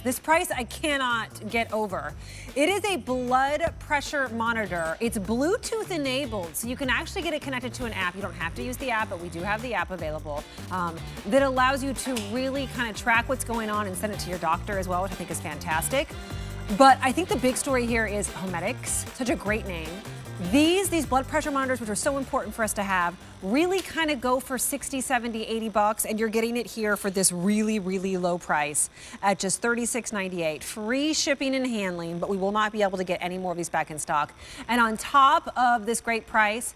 This price I cannot get over. It is a blood pressure monitor. It's Bluetooth enabled, so you can actually get it connected to an app. You don't have to use the app, but we do have the app available that allows you to really kind of track what's going on and send it to your doctor as well, which I think is fantastic. But I think the big story here is HoMedics, such a great name. These blood pressure monitors, which are so important for us to have, really kind of go for 60, 70, 80 bucks, and you're getting it here for this really, really low price at just $36.98. Free shipping and handling, but we will not be able to get any more of these back in stock. And on top of this great price,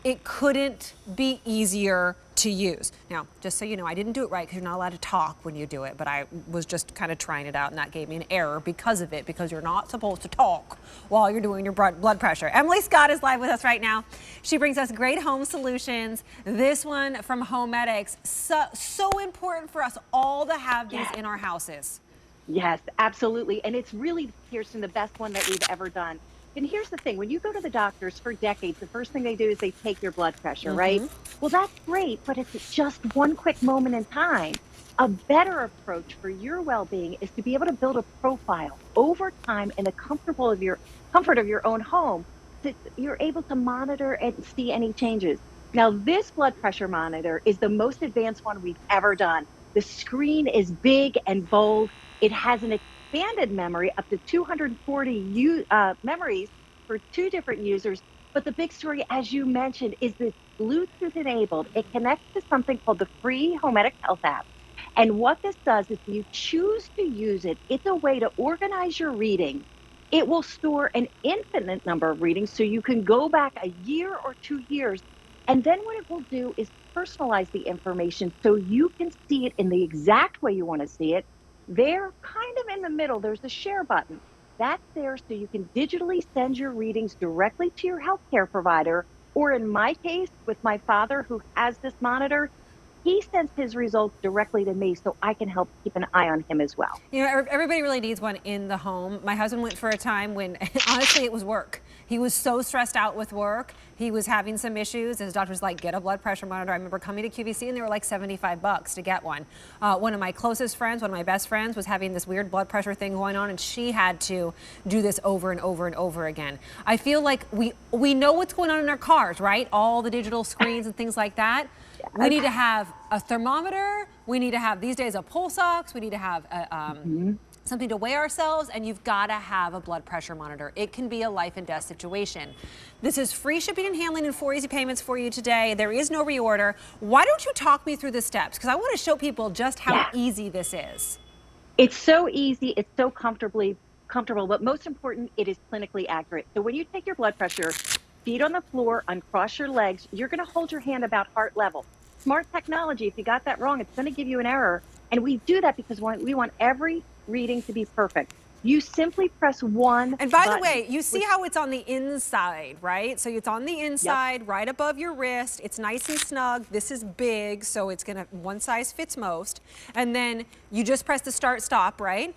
it couldn't be easier to use. Now, just so you know, I didn't do it right because you're not allowed to talk when you do it, but I was just kind of trying it out, and that gave me an error because of it, because you're not supposed to talk while you're doing your blood pressure. Emily Scott is live with us right now. She brings us great home solutions. This one from HoMedics, so important for us all to have these in our houses. Yes, absolutely. And it's really, Kirsten, the best one that we've ever done. And here's the thing, when you go to the doctors for decades, the first thing they do is they take your blood pressure, right? Well, that's great, but it's just one quick moment in time. A better approach for your well-being is to be able to build a profile over time in the comfort of your own home, so you're able to monitor and see any changes. Now, this blood pressure monitor is the most advanced one we've ever done. The screen is big and bold. It has an expanded memory up to 240 memories for 2 different users. But the big story, as you mentioned, is this Bluetooth enabled. It connects to something called the free HoMedics Health App. And what this does is, if you choose to use it, it's a way to organize your reading. It will store an infinite number of readings, so you can go back a year or 2 years. And then what it will do is personalize the information so you can see it in the exact way you want to see it. There, kind of in the middle, there's a share button. That's there so you can digitally send your readings directly to your healthcare provider. Or in my case, with my father who has this monitor, he sends his results directly to me so I can help keep an eye on him as well. You know, everybody really needs one in the home. My husband went for a time when, honestly, it was work. He was so stressed out with work. He was having some issues. His doctor's like, get a blood pressure monitor. I remember coming to QVC and they were like 75 bucks to get one. One of my closest friends, one of my best friends, was having this weird blood pressure thing going on, and she had to do this over and over and over again. I feel like we know what's going on in our cars, right? All the digital screens and things like that. We need to have a thermometer. We need to have, these days, a pulse ox. We need to have something to weigh ourselves, and you've got to have a blood pressure monitor. It can be a life and death situation. This is free shipping and handling and 4 easy payments for you today. There is no reorder. Why don't you talk me through the steps? Because I want to show people just how easy this is. It's so easy. It's so comfortable, but most important, it is clinically accurate. So when you take your blood pressure, feet on the floor, uncross your legs, you're going to hold your hand about heart level. Smart technology, if you got that wrong, it's going to give you an error. And we do that because we want every reading to be perfect. You simply press one And by button. the way, you see how it's on the inside, right? So it's on the inside, right above your wrist. It's nice and snug. This is big, so it's gonna, one size fits most. And then you just press the start stop, right?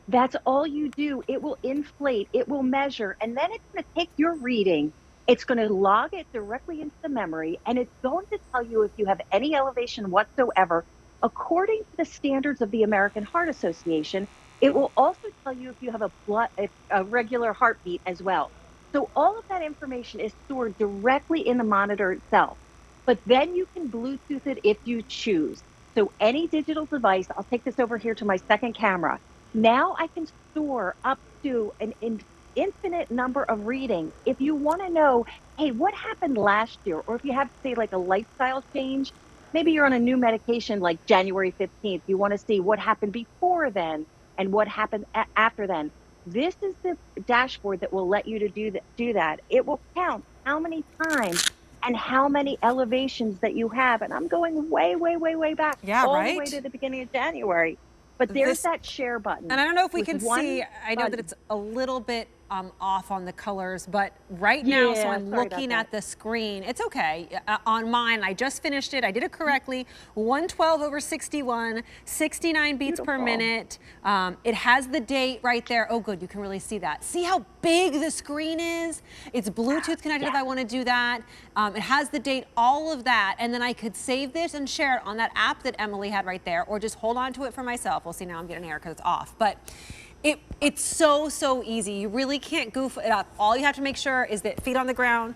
That's all you do. It will inflate, it will measure, and then it's going to take your reading. It's going to log it directly into the memory, and it's going to tell you if you have any elevation whatsoever. According to the standards of the American Heart Association, it will also tell you if you have a regular heartbeat as well. So all of that information is stored directly in the monitor itself. But then you can Bluetooth it if you choose. So any digital device, I'll take this over here to my second camera. Now I can store up to an infinite number of readings. If you want to know, hey, what happened last year? Or if you have, say, like a lifestyle change, maybe you're on a new medication like January 15th. You want to see what happened before then and what happened after then. This is the dashboard that will let you to do that. It will count how many times and how many elevations that you have. And I'm going way, way, way, way back. All the way to the beginning of January. But there's that share button. And I don't know if we can see, I know that it's a little bit off on the colors, but right now, so Yeah, I'm sorry about looking that. at the screen. It's okay. On mine, I just finished it. I did it correctly. 112/61, 69 beats per Beautiful. minute. It has the date right there. Oh, good. You can really see that. See how big the screen is? It's Bluetooth connected if I want to do that. It has the date, all of that, and then I could save this and share it on that app that Emily had right there, or just hold on to it for myself. We'll see, now I'm getting an error because it's off. But it's so easy. You really can't goof it up. All you have to make sure is that feet on the ground,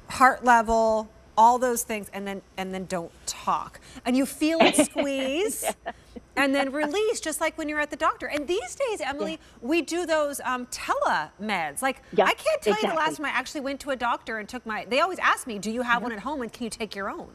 heart level, all those things, and then don't talk. And you feel it squeeze. And then release, just like when you're at the doctor. And these days, Emily, we do those telemeds. Like, Yeah, I can't tell you the exactly. last time I actually went to a doctor and took they always ask me, do you have one at home and can you take your own?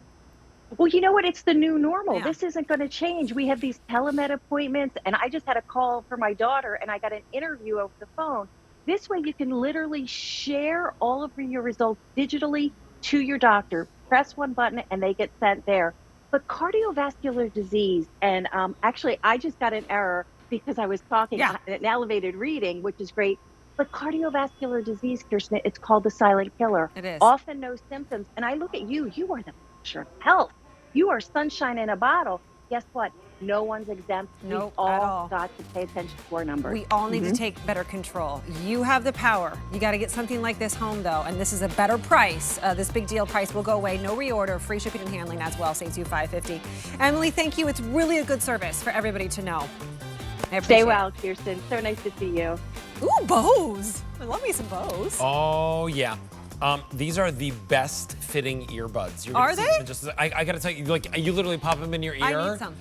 Well, you know what? It's the new normal. Yeah. This isn't going to change. We have these telemed appointments, and I just had a call for my daughter, and I got an interview over the phone. This way, you can literally share all of your results digitally to your doctor. Press one button, and they get sent there. But cardiovascular disease, and actually, I just got an error because I was talking an elevated reading, which is great. But cardiovascular disease, Kirsten, it's called the silent killer. It is. Often no symptoms. And I look at you, you are the picture of health. You are sunshine in a bottle. Guess what? No one's exempt. Nope, We've at all all. got to pay attention to our numbers. We all need to take better control. You have the power. You got to get something like this home, though, and this is a better price. This big deal price will go away. No reorder, free shipping and handling as well. Saves you $5.50. Emily, thank you. It's really a good service for everybody to know. I appreciate Stay it. well, Kirsten. So nice to see you. Ooh, bows. I love me some bows. Oh, yeah. These are the best fitting earbuds. You're gonna Are see they? them in just, I gotta tell you, like, you literally pop them in your ear. I need some.